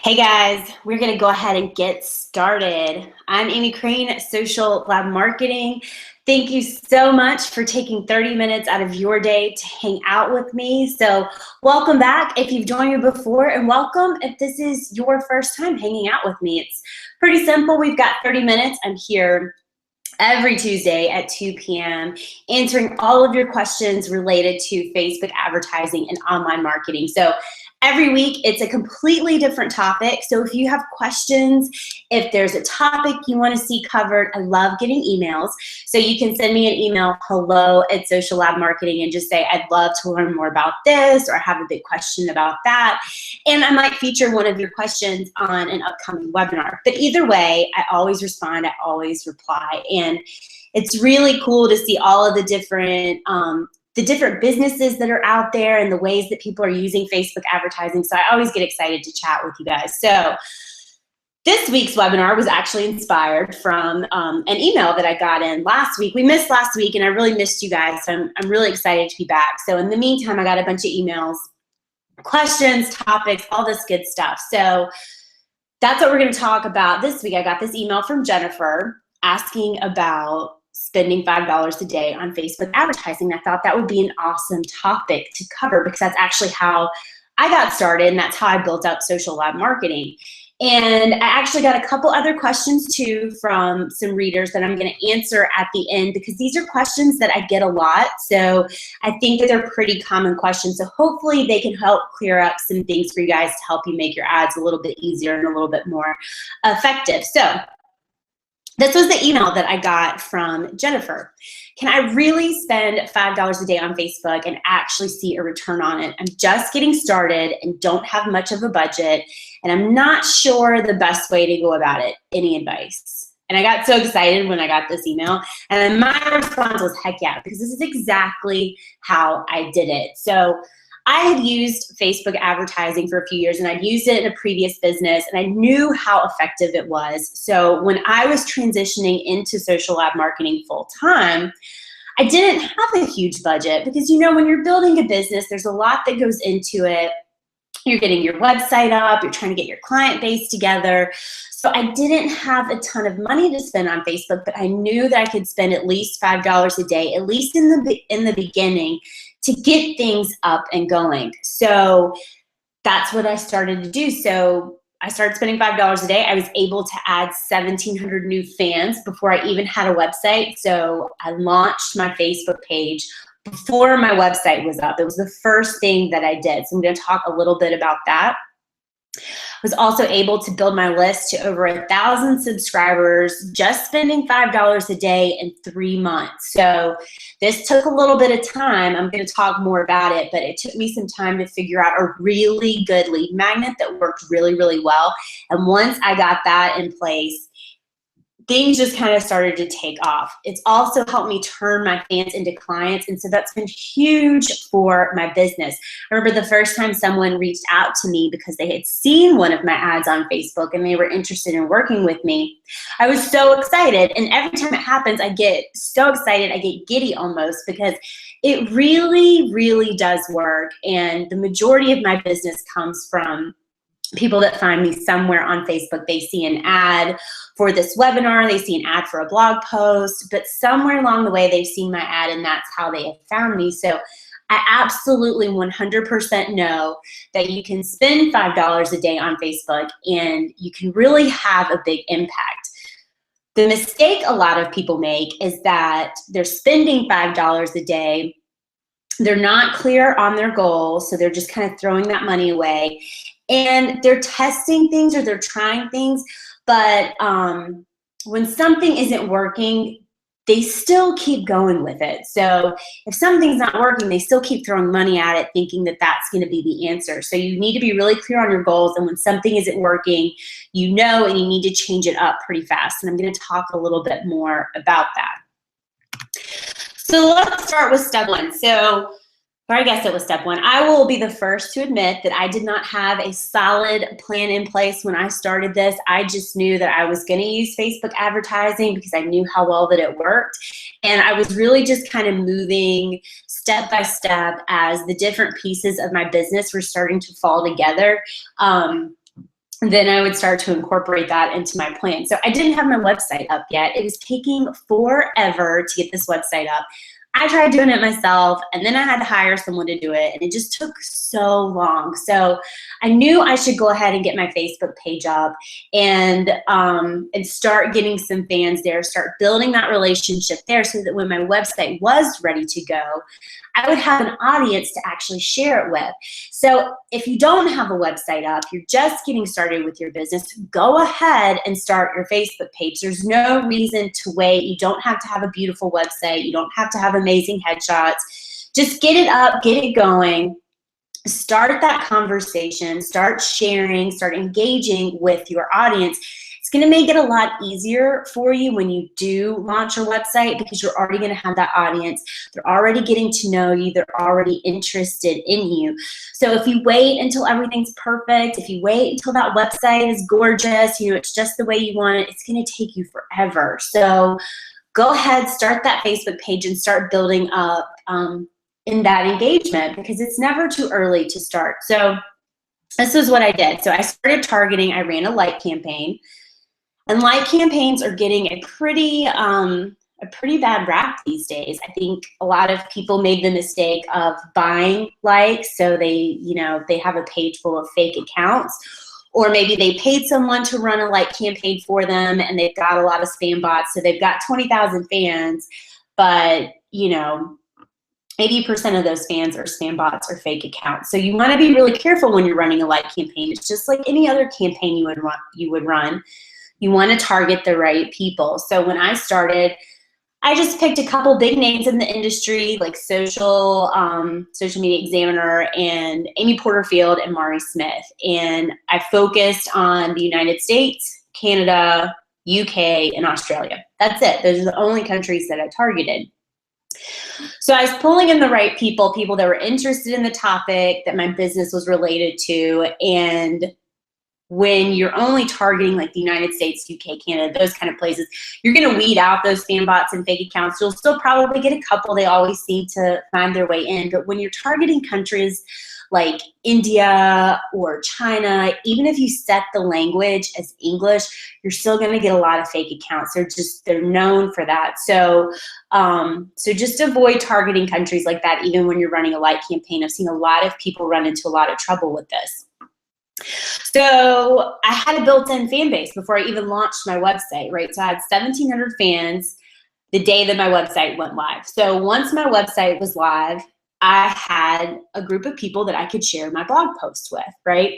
Hey guys, we're going to go ahead and get started. I'm Amy Crane, Social Lab Marketing. Thank you so much for taking 30 minutes out of your day to hang out with me. So welcome back if you've joined me before, and welcome if this is your first time hanging out with me. It's pretty simple. We've got 30 minutes. I'm here every Tuesday at 2 p.m. answering all of your questions related to Facebook advertising and online marketing. So every week it's a completely different topic. So if you have questions, if there's a topic you want to see covered, I love getting emails. So you can send me an email, hello@Social Lab Marketing, and just say, I'd love to learn more about this, or I have a big question about that. And I might feature one of your questions on an upcoming webinar. But either way, I always respond, I always reply. And it's really cool to see all of the different businesses that are out there and the ways that people are using Facebook advertising. So I always get excited to chat with you guys. So this week's webinar was actually inspired from an email that I got in last week. We missed last week, and I really missed you guys. So I'm really excited to be back. So in the meantime, I got a bunch of emails, questions, topics, all this good stuff. So that's what we're going to talk about this week. I got this email from Jennifer asking about spending $5 a day on Facebook advertising. I thought that would be an awesome topic to cover because that's actually how I got started, and that's how I built up Social Lab Marketing. And I actually got a couple other questions too from some readers that I'm going to answer at the end, because these are questions that I get a lot. So I think that they're pretty common questions. So hopefully they can help clear up some things for you guys to help you make your ads a little bit easier and a little bit more effective. So this was the email that I got from Jennifer. Can I really spend $5 a day on Facebook and actually see a return on it? I'm just getting started and don't have much of a budget, and I'm not sure the best way to go about it. Any advice? And I got so excited when I got this email, and then my response was, heck yeah, because this is exactly how I did it. So I had used Facebook advertising for a few years, and I'd used it in a previous business, and I knew how effective it was. So when I was transitioning into Social Lab Marketing full time, I didn't have a huge budget because, you know, when you're building a business, there's a lot that goes into it. You're getting your website up, you're trying to get your client base together. So I didn't have a ton of money to spend on Facebook, but I knew that I could spend at least $5 a day, at least in the beginning, to get things up and going. So that's what I started to do. So I started spending $5 a day. I was able to add 1,700 new fans before I even had a website. So I launched my Facebook page before my website was up. It was the first thing that I did. So I'm going to talk a little bit about that. I was also able to build my list to over 1,000 subscribers, just spending $5 a day in 3 months. So this took a little bit of time. I'm going to talk more about it, but it took me some time to figure out a really good lead magnet that worked really, really well. And once I got that in place, things just kind of started to take off. It's also helped me turn my fans into clients, and so that's been huge for my business. I remember the first time someone reached out to me because they had seen one of my ads on Facebook and they were interested in working with me. I was so excited, and every time it happens, I get so excited, I get giddy almost, because it really, really does work, and the majority of my business comes from people that find me somewhere on Facebook. They see an ad for this webinar, they see an ad for a blog post, but somewhere along the way they've seen my ad, and that's how they have found me. So I absolutely 100% know that you can spend $5 a day on Facebook and you can really have a big impact. The mistake a lot of people make is that they're spending $5 a day, they're not clear on their goals, so they're just kind of throwing that money away. And they're testing things or they're trying things, but when something isn't working, they still keep going with it. So if something's not working, they still keep throwing money at it, thinking that that's going to be the answer. So you need to be really clear on your goals, and when something isn't working, you know, and you need to change it up pretty fast. And I'm going to talk a little bit more about that. So let's start with step one. Or I guess it was step one. I will be the first to admit that I did not have a solid plan in place when I started this. I just knew that I was going to use Facebook advertising because I knew how well that it worked. And I was really just kind of moving step by step as the different pieces of my business were starting to fall together. then I would start to incorporate that into my plan. So I didn't have my website up yet. It was taking forever to get this website up. I tried doing it myself, and then I had to hire someone to do it, and it just took so long. So I knew I should go ahead and get my Facebook page up and start getting some fans there, start building that relationship there so that when my website was ready to go, I would have an audience to actually share it with. So if you don't have a website up, you're just getting started with your business, go ahead and start your Facebook page. There's no reason to wait. You don't have to have a beautiful website. You don't have to have amazing headshots. Just get it up, get it going. Start that conversation, start sharing, start engaging with your audience. It's going to make it a lot easier for you when you do launch your website because you're already going to have that audience. They're already getting to know you. They're already interested in you. So if you wait until everything's perfect, if you wait until that website is gorgeous, it's just the way you want it, it's going to take you forever. So go ahead, start that Facebook page and start building up in that engagement because it's never too early to start. So this is what I did. So I started targeting, I ran a like campaign. And like campaigns are getting a pretty bad rap these days. I think a lot of people made the mistake of buying likes, so they have a page full of fake accounts, or maybe they paid someone to run a like campaign for them, and they've got a lot of spam bots, so they've got 20,000 fans, but 80% of those fans are spam bots or fake accounts. So you want to be really careful when you're running a like campaign. It's just like any other campaign you would run. You want to target the right people. So when I started, I just picked a couple big names in the industry like Social Media Examiner and Amy Porterfield and Mari Smith. And I focused on the United States, Canada, UK, and Australia. That's it. Those are the only countries that I targeted. So I was pulling in the right people that were interested in the topic that my business was related to. And when you're only targeting like the United States, UK, Canada, those kind of places, you're going to weed out those spam bots and fake accounts. You'll still probably get a couple. They always seem to find their way in. But when you're targeting countries like India or China, even if you set the language as English, you're still going to get a lot of fake accounts. They're known for that. So just avoid targeting countries like that, even when you're running a like campaign. I've seen a lot of people run into a lot of trouble with this. So I had a built-in fan base before I even launched my website, right? So I had 1,700 fans the day that my website went live. So once my website was live, I had a group of people that I could share my blog posts with, right?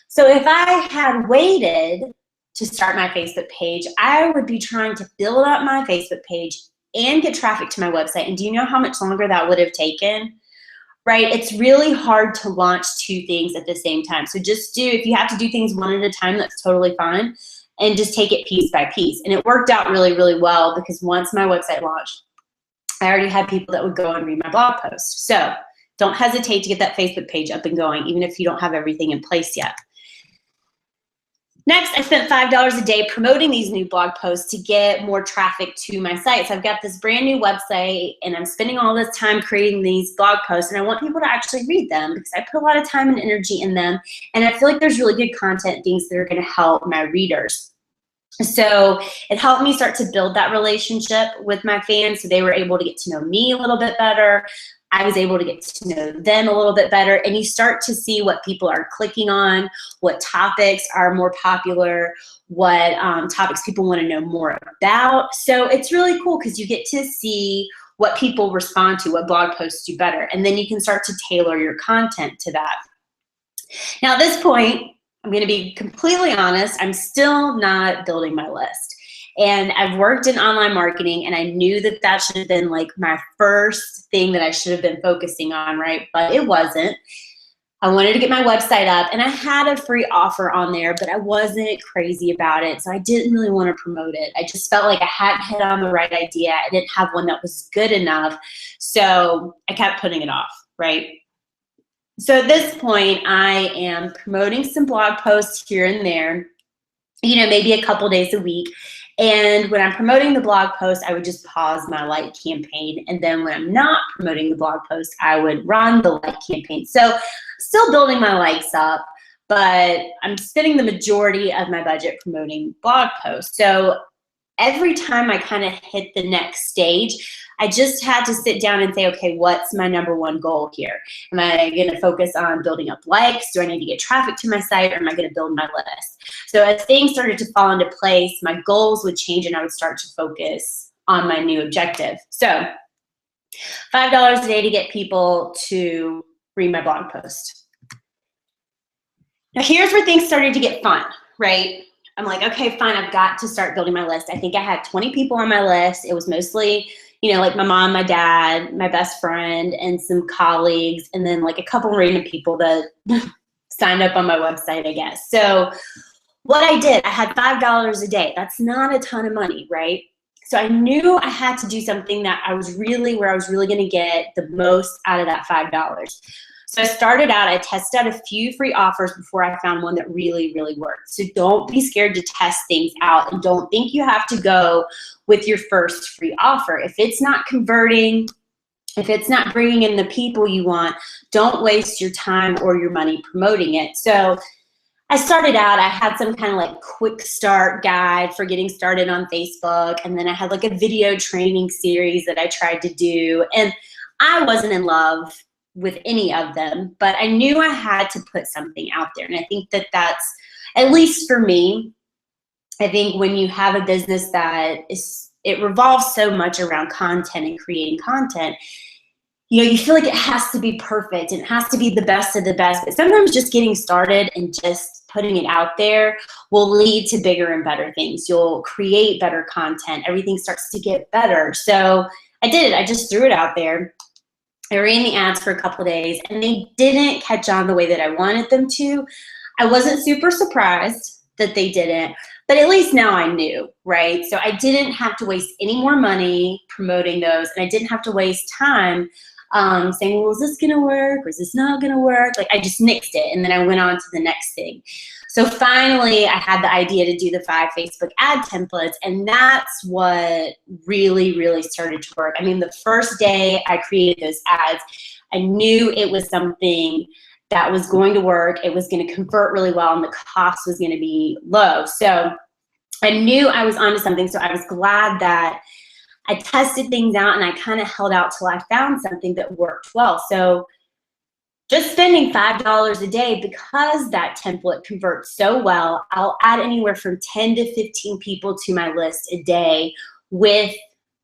So if I had waited to start my Facebook page, I would be trying to build up my Facebook page and get traffic to my website. And do you know how much longer that would have taken? Right? It's really hard to launch two things at the same time. So if you have to do things one at a time, that's totally fine. And just take it piece by piece. And it worked out really, really well because once my website launched, I already had people that would go and read my blog post. So don't hesitate to get that Facebook page up and going, even if you don't have everything in place yet. Next, I spent $5 a day promoting these new blog posts to get more traffic to my site. So I've got this brand new website and I'm spending all this time creating these blog posts and I want people to actually read them because I put a lot of time and energy in them and I feel like there's really good content, things that are going to help my readers. So it helped me start to build that relationship with my fans so they were able to get to know me a little bit better. I was able to get to know them a little bit better, and you start to see what people are clicking on, what topics are more popular, what topics people want to know more about. So it's really cool because you get to see what people respond to, what blog posts do better, and then you can start to tailor your content to that. Now at this point, I'm going to be completely honest, I'm still not building my list. And I've worked in online marketing and I knew that that should have been like my first thing that I should have been focusing on, right? But it wasn't. I wanted to get my website up and I had a free offer on there, but I wasn't crazy about it. So I didn't really want to promote it. I just felt like I hadn't hit on the right idea. I didn't have one that was good enough. So I kept putting it off, right? So at this point, I am promoting some blog posts here and there, maybe a couple days a week. And when I'm promoting the blog post, I would just pause my like campaign. And then when I'm not promoting the blog post, I would run the like campaign. So still building my likes up, but I'm spending the majority of my budget promoting blog posts. So every time I kind of hit the next stage, I just had to sit down and say, okay, what's my number one goal here? Am I going to focus on building up likes? Do I need to get traffic to my site, or am I going to build my list? So as things started to fall into place, my goals would change and I would start to focus on my new objective. So $5 a day to get people to read my blog post. Now here's where things started to get fun, right? I'm like, okay, fine, I've got to start building my list. I think I had 20 people on my list. It was mostly, you know, like my mom, my dad, my best friend, and some colleagues, and then like a couple random people that signed up on my website, I guess. So what I did, I had $5 a day. That's not a ton of money, right? So I knew I had to do something that I was really going to get the most out of that $5. So I started out, I tested out a few free offers before I found one that really, really worked. So don't be scared to test things out, and don't think you have to go with your first free offer. If it's not converting, if it's not bringing in the people you want, don't waste your time or your money promoting it. So I started out, I had some kind of like quick start guide for getting started on Facebook. And then I had like a video training series that I tried to do. And I wasn't in love with any of them, but I knew I had to put something out there. And I think that that's, at least for me, I think when you have a business that it revolves so much around content and creating content, you know, you feel like it has to be perfect and it has to be the best of the best. But sometimes just getting started and just putting it out there will lead to bigger and better things. You'll create better content. Everything starts to get better. So I did it. I just threw it out there. I ran the ads for a couple of days and they didn't catch on the way that I wanted them to. I wasn't super surprised that they didn't, but at least now I knew, right? So I didn't have to waste any more money promoting those, and I didn't have to waste time saying, well, is this gonna work or is this not gonna work? Like I just nixed it and then I went on to the next thing. So finally I had the idea to do the 5 Facebook ad templates, and that's what really, really started to work. I mean, the first day I created those ads, I knew it was something that was going to work. It was going to convert really well and the cost was going to be low. So I knew I was onto something. So I was glad that I tested things out and I kind of held out till I found something that worked well. So just spending $5 a day, because that template converts so well, I'll add anywhere from 10 to 15 people to my list a day with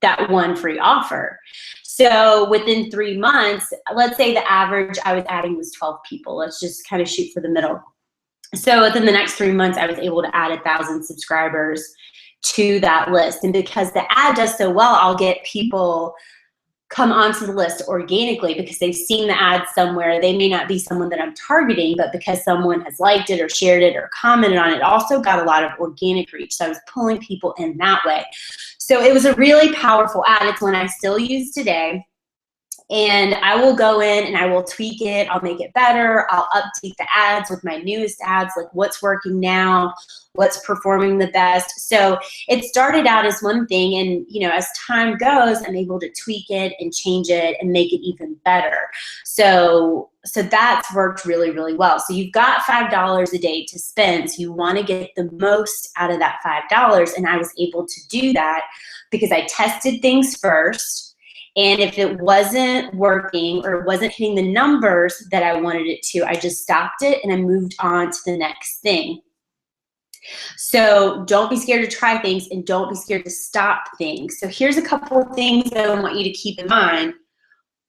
that one free offer. So within 3 months, let's say the average I was adding was 12 people. Let's just kind of shoot for the middle. So within the next 3 months, I was able to add 1,000 subscribers to that list. And because the ad does so well, I'll get people come onto the list organically because they've seen the ad somewhere. They may not be someone that I'm targeting, but because someone has liked it or shared it or commented on it, also got a lot of organic reach. So I was pulling people in that way. So it was a really powerful ad. It's one I still use today. And I will go in and I will tweak it. I'll make it better. I'll update the ads with my newest ads, like what's working now, what's performing the best. So it started out as one thing, and you know, as time goes, I'm able to tweak it and change it and make it even better. So that's worked really, really well. So you've got $5 a day to spend. So you want to get the most out of that $5. And I was able to do that because I tested things first. And if it wasn't working or wasn't hitting the numbers that I wanted it to, I just stopped it and I moved on to the next thing. So don't be scared to try things and don't be scared to stop things. So here's a couple of things that I want you to keep in mind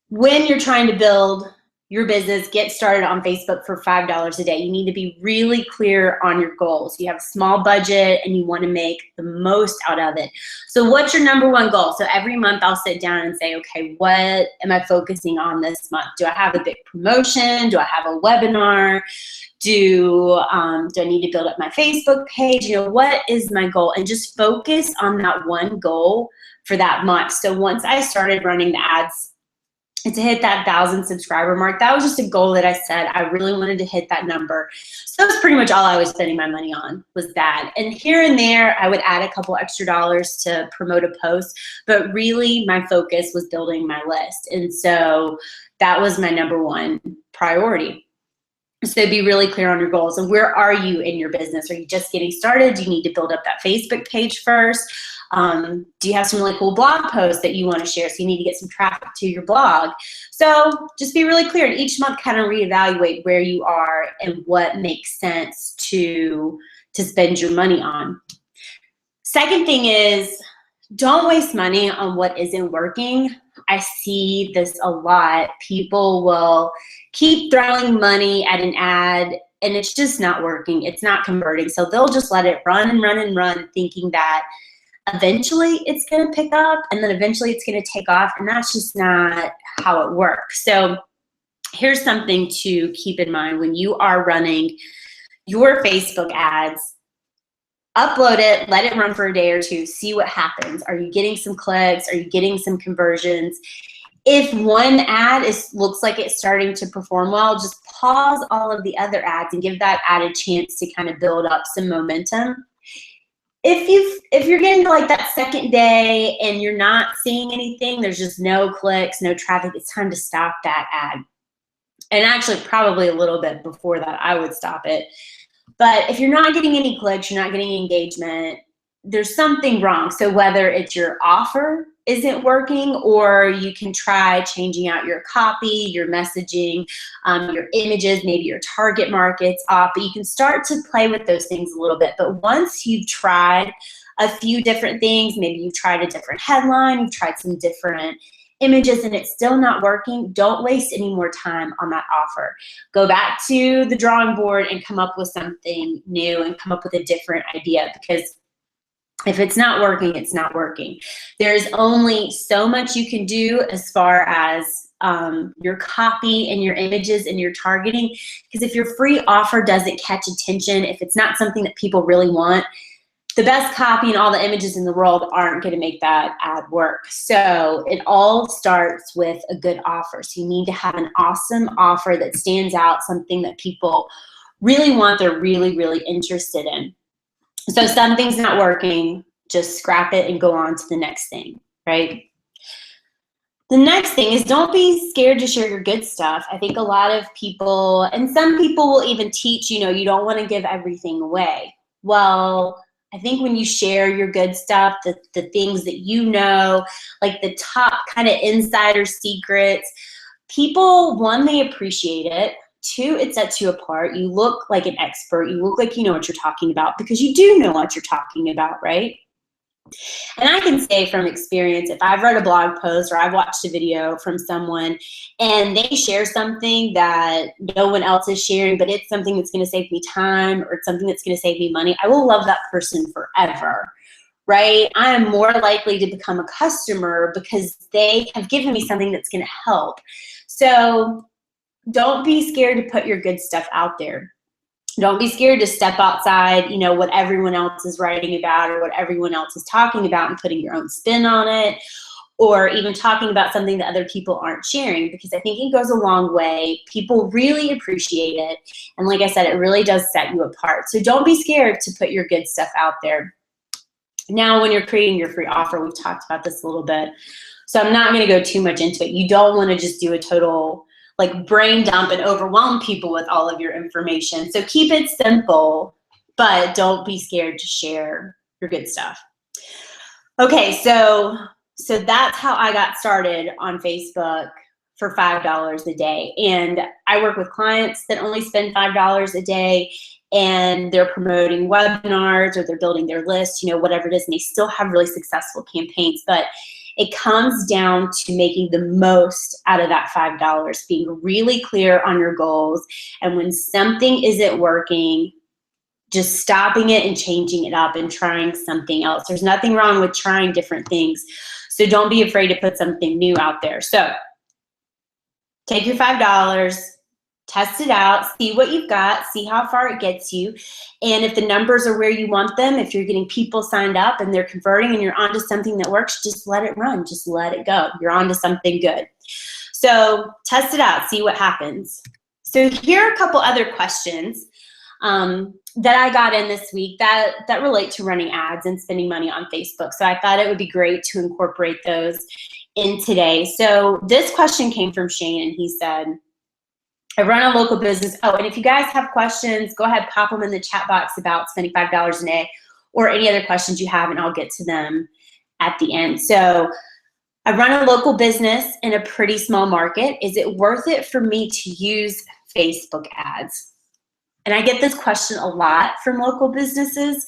when you're trying to build your business, get started on Facebook for $5 a day. You need to be really clear on your goals. You have a small budget and you want to make the most out of it. So what's your number one goal? So every month I'll sit down and say, okay, what am I focusing on this month? Do I have a big promotion? Do I have a webinar? Do I need to build up my Facebook page? You know, what is my goal? And just focus on that one goal for that month. So once I started running the ads, and to hit that 1,000 subscriber mark, that was just a goal that I set. I really wanted to hit that number. So that's pretty much all I was spending my money on, was that. And here and there, I would add a couple extra dollars to promote a post, but really my focus was building my list. And so that was my number one priority. So be really clear on your goals. And where are you in your business? Are you just getting started? Do you need to build up that Facebook page first? Do you have some really cool blog posts that you want to share? So you need to get some traffic to your blog. So just be really clear, and each month kind of reevaluate where you are and what makes sense to spend your money on. Second thing is, don't waste money on what isn't working. I see this a lot. People will keep throwing money at an ad and it's just not working. It's not converting. So they'll just let it run and run and run, thinking that eventually it's going to pick up and then eventually it's going to take off. And that's just not how it works. So here's something to keep in mind when you are running your Facebook ads. Upload it, let it run for a day or two, see what happens. Are you getting some clicks? Are you getting some conversions? If one ad looks like it's starting to perform well, just pause all of the other ads and give that ad a chance to kind of build up some momentum. If you're getting to like that second day and you're not seeing anything, there's just no clicks, no traffic, it's time to stop that ad. And actually probably a little bit before that, I would stop it. But if you're not getting any clicks, you're not getting engagement, there's something wrong. So whether it's your offer isn't working, or you can try changing out your copy, your messaging, your images, maybe your target market's off, but you can start to play with those things a little bit. But once you've tried a few different things, maybe you've tried a different headline, you've tried some different images and it's still not working, don't waste any more time on that offer. Go back to the drawing board and come up with something new and come up with a different idea, because if it's not working, it's not working. There's only so much you can do as far as your copy and your images and your targeting, because if your free offer doesn't catch attention, if it's not something that people really want, the best copy and all the images in the world aren't going to make that ad work. So it all starts with a good offer. So you need to have an awesome offer that stands out, something that people really want, they're really, really interested in. So something's not working, just scrap it and go on to the next thing, right? The next thing is, don't be scared to share your good stuff. I think a lot of people, and some people will even teach, you don't want to give everything away. Well, I think when you share your good stuff, the things that like the top kind of insider secrets, people, one, they appreciate it. Two, it sets you apart. You look like an expert. You look like you know what you're talking about, because you do know what you're talking about, right? And I can say from experience, if I've read a blog post or I've watched a video from someone and they share something that no one else is sharing, but it's something that's going to save me time or it's something that's going to save me money, I will love that person forever, right? I am more likely to become a customer because they have given me something that's going to help. So don't be scared to put your good stuff out there. Don't be scared to step outside, what everyone else is writing about or what everyone else is talking about and putting your own spin on it, or even talking about something that other people aren't sharing, because I think it goes a long way. People really appreciate it. And like I said, it really does set you apart. So don't be scared to put your good stuff out there. Now, when you're creating your free offer, we've talked about this a little bit, so I'm not going to go too much into it. You don't want to just do a total brain dump and overwhelm people with all of your information. So keep it simple, but don't be scared to share your good stuff. Okay, so that's how I got started on Facebook for $5 a day. And I work with clients that only spend $5 a day, and they're promoting webinars or they're building their list, whatever it is, and they still have really successful campaigns. But it comes down to making the most out of that $5, being really clear on your goals. And when something isn't working, just stopping it and changing it up and trying something else. There's nothing wrong with trying different things. So don't be afraid to put something new out there. So take your $5, test it out, see what you've got, see how far it gets you. And if the numbers are where you want them, if you're getting people signed up and they're converting and you're onto something that works, just let it run, just let it go. You're onto something good. So test it out, see what happens. So here are a couple other questions that I got in this week that relate to running ads and spending money on Facebook. So I thought it would be great to incorporate those in today. So this question came from Shane, and he said, I run a local business. Oh, and if you guys have questions, go ahead, pop them in the chat box about spending $5 a day or any other questions you have, and I'll get to them at the end. So I run a local business in a pretty small market. Is it worth it for me to use Facebook ads? And I get this question a lot from local businesses,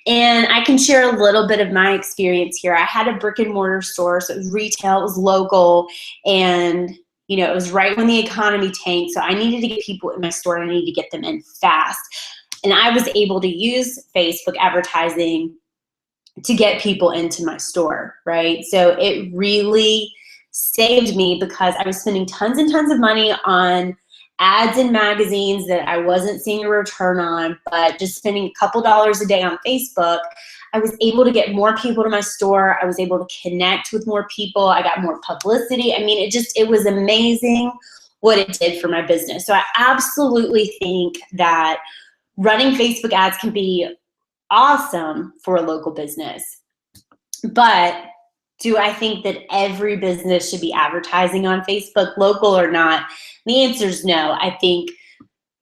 and I can share a little bit of my experience here. I had a brick and mortar store, so it was retail, it was local, and you know, it was right when the economy tanked, so I needed to get people in my store and I needed to get them in fast. And I was able to use Facebook advertising to get people into my store, right? So it really saved me because I was spending tons and tons of money on ads in magazines that I wasn't seeing a return on, but just spending a couple dollars a day on Facebook, I was able to get more people to my store. I was able to connect with more people. I got more publicity. I mean, it was amazing what it did for my business. So I absolutely think that running Facebook ads can be awesome for a local business. But do I think that every business should be advertising on Facebook, local or not? The answer is no. I think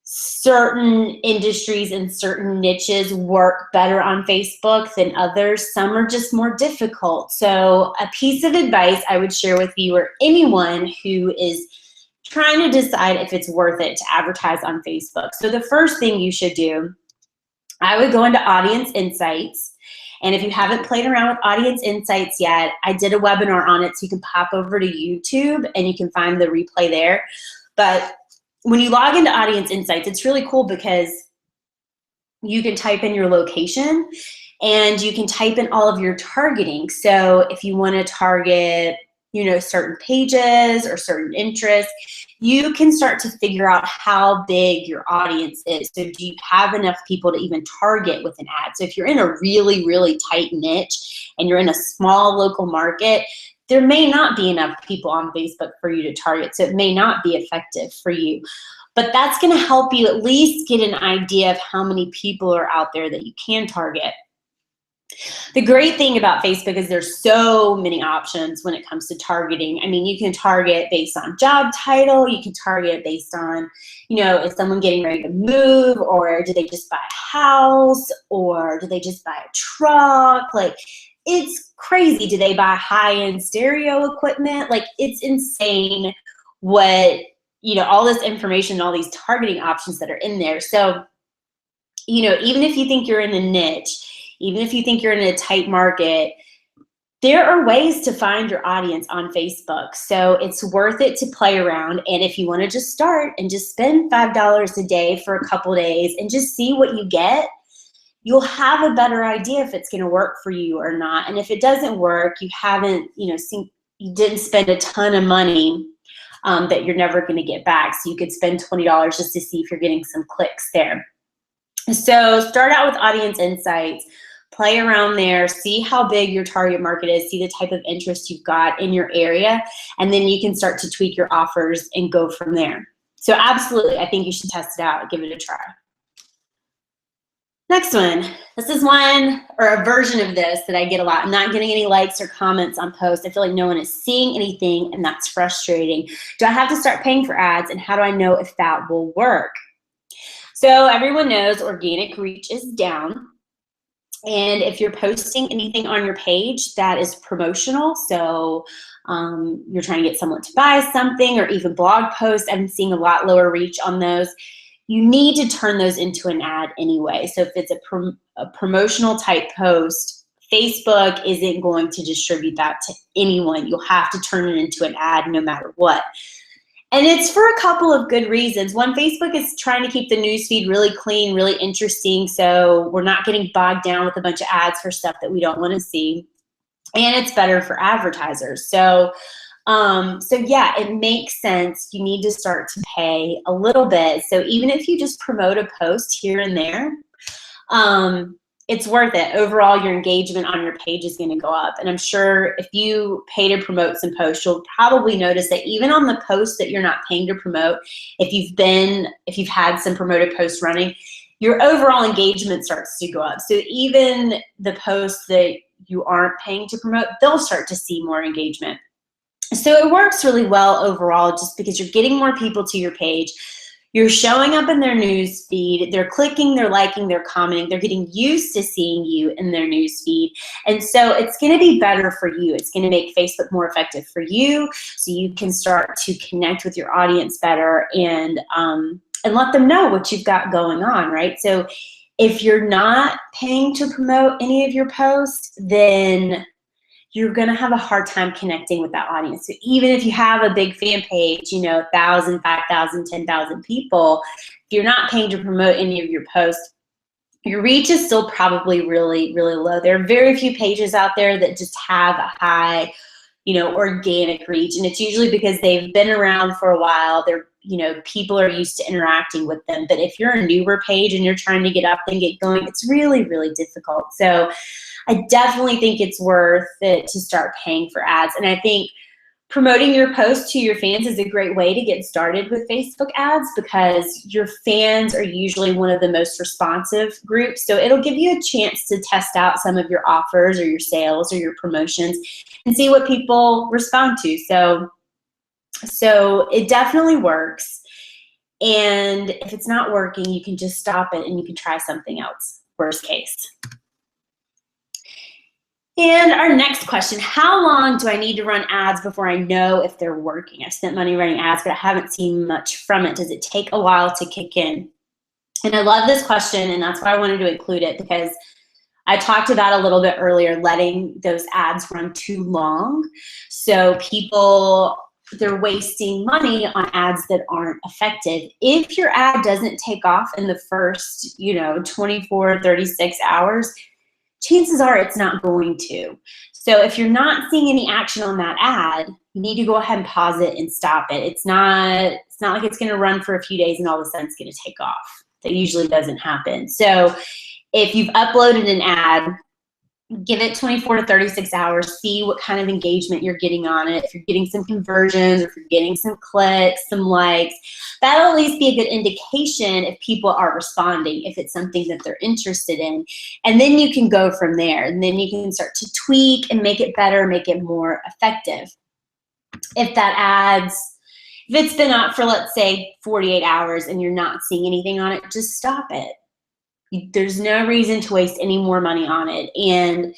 certain industries and certain niches work better on Facebook than others. Some are just more difficult. So a piece of advice I would share with you or anyone who is trying to decide if it's worth it to advertise on Facebook. So the first thing you should do, I would go into Audience Insights. And if you haven't played around with Audience Insights yet, I did a webinar on it, so you can pop over to YouTube and you can find the replay there. But when you log into Audience Insights, it's really cool because you can type in your location and you can type in all of your targeting. So if you want to target, you know, certain pages or certain interests, you can start to figure out how big your audience is. So do you have enough people to even target with an ad? So if you're in a really, really tight niche and you're in a small local market, there may not be enough people on Facebook for you to target. So it may not be effective for you. But that's going to help you at least get an idea of how many people are out there that you can target. The great thing about Facebook is there's so many options when it comes to targeting. I mean, you can target based on job title, you can target based on, you know, is someone getting ready to move, or do they just buy a house, or do they just buy a truck? Like, it's crazy. Do they buy high-end stereo equipment? Like, it's insane what, you know, all this information, all these targeting options that are in there. So, you know, even if you think you're in a niche, even if you think you're in a tight market, there are ways to find your audience on Facebook. So it's worth it to play around. And if you want to just start and just spend $5 a day for a couple days and just see what you get, you'll have a better idea if it's going to work for you or not. And if it doesn't work, you haven't, you know, you didn't spend a ton of money that you're never going to get back. So you could spend $20 just to see if you're getting some clicks there. So start out with Audience Insights. Play around there, see how big your target market is, see the type of interest you've got in your area, and then you can start to tweak your offers and go from there. So absolutely, I think you should test it out, give it a try. Next one. This is one, or a version of this that I get a lot. I'm not getting any likes or comments on posts. I feel like no one is seeing anything, and that's frustrating. Do I have to start paying for ads, and how do I know if that will work? So everyone knows organic reach is down. And if you're posting anything on your page that is promotional, so you're trying to get someone to buy something, or even blog posts, I'm seeing a lot lower reach on those. You need to turn those into an ad anyway. So if it's a promotional type post, Facebook isn't going to distribute that to anyone. You'll have to turn it into an ad no matter what. And it's for a couple of good reasons. One, Facebook is trying to keep the newsfeed really clean, really interesting, so we're not getting bogged down with a bunch of ads for stuff that we don't want to see. And it's better for advertisers. So yeah, it makes sense. You need to start to pay a little bit. So even if you just promote a post here and there, it's worth it. Overall, your engagement on your page is going to go up. And I'm sure if you pay to promote some posts, you'll probably notice that even on the posts that you're not paying to promote, if you've had some promoted posts running, your overall engagement starts to go up. So even the posts that you aren't paying to promote, they'll start to see more engagement. So it works really well overall, just because you're getting more people to your page. You're showing up in their news feed. They're clicking, they're liking, they're commenting. They're getting used to seeing you in their news feed. And so it's going to be better for you. It's going to make Facebook more effective for you, so you can start to connect with your audience better and let them know what you've got going on, right? So if you're not paying to promote any of your posts, then you're gonna have a hard time connecting with that audience. So even if you have a big fan page, you know, 1,000, 5,000, 10,000 people, if you're not paying to promote any of your posts, your reach is still probably really, really low. There are very few pages out there that just have a high, you know, organic reach, and it's usually because they've been around for a while. They're, you know, people are used to interacting with them. But if you're a newer page and you're trying to get up and get going, it's really, really difficult. So I definitely think it's worth it to start paying for ads. And I think promoting your post to your fans is a great way to get started with Facebook ads, because your fans are usually one of the most responsive groups. So it'll give you a chance to test out some of your offers or your sales or your promotions and see what people respond to. So it definitely works. And if it's not working, you can just stop it and you can try something else, worst case. And our next question, how long do I need to run ads before I know if they're working? I spent money running ads, but I haven't seen much from it. Does it take a while to kick in? And I love this question, and that's why I wanted to include it, because I talked about a little bit earlier, letting those ads run too long. So people, they're wasting money on ads that aren't effective. If your ad doesn't take off in the first, 24, 36 hours, chances are it's not going to. So if you're not seeing any action on that ad, you need to go ahead and pause it and stop it. It's not like it's gonna run for a few days and all of a sudden it's gonna take off. That usually doesn't happen. So if you've uploaded an ad, give it 24 to 36 hours, see what kind of engagement you're getting on it. If you're getting some conversions, or if you're getting some clicks, some likes, that'll at least be a good indication if people are responding, if it's something that they're interested in. And then you can go from there. And then you can start to tweak and make it better, make it more effective. If it's been out for, let's say, 48 hours and you're not seeing anything on it, just stop it. There's no reason to waste any more money on it. And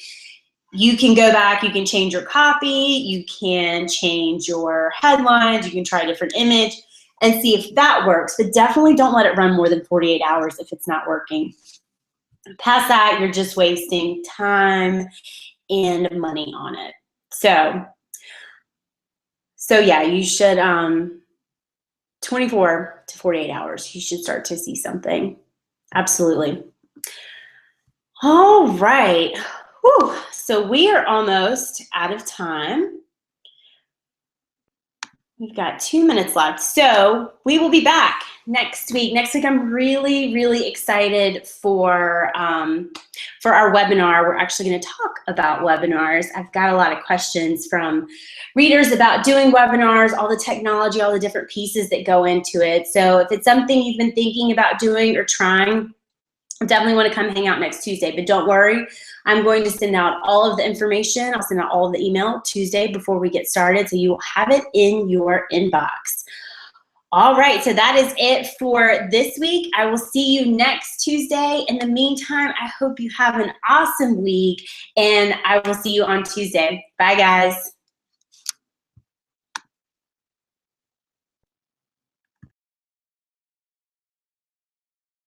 you can go back, you can change your copy, you can change your headlines, you can try a different image and see if that works. But definitely don't let it run more than 48 hours if it's not working. Past that, you're just wasting time and money on it. So yeah, you should, 24 to 48 hours, you should start to see something. Absolutely. All right. Whew. So we are almost out of time. We've got 2 minutes left. So we will be back next week. Next week, I'm really, really excited for our webinar. We're actually going to talk about webinars. I've got a lot of questions from readers about doing webinars, all the technology, all the different pieces that go into it. So if it's something you've been thinking about doing or trying, I definitely want to come hang out next Tuesday. But don't worry, I'm going to send out all of the information. I'll send out all of the email Tuesday before we get started, so you will have it in your inbox. All right, so that is it for this week. I will see you next Tuesday. In the meantime, I hope you have an awesome week, and I will see you on Tuesday. Bye, guys.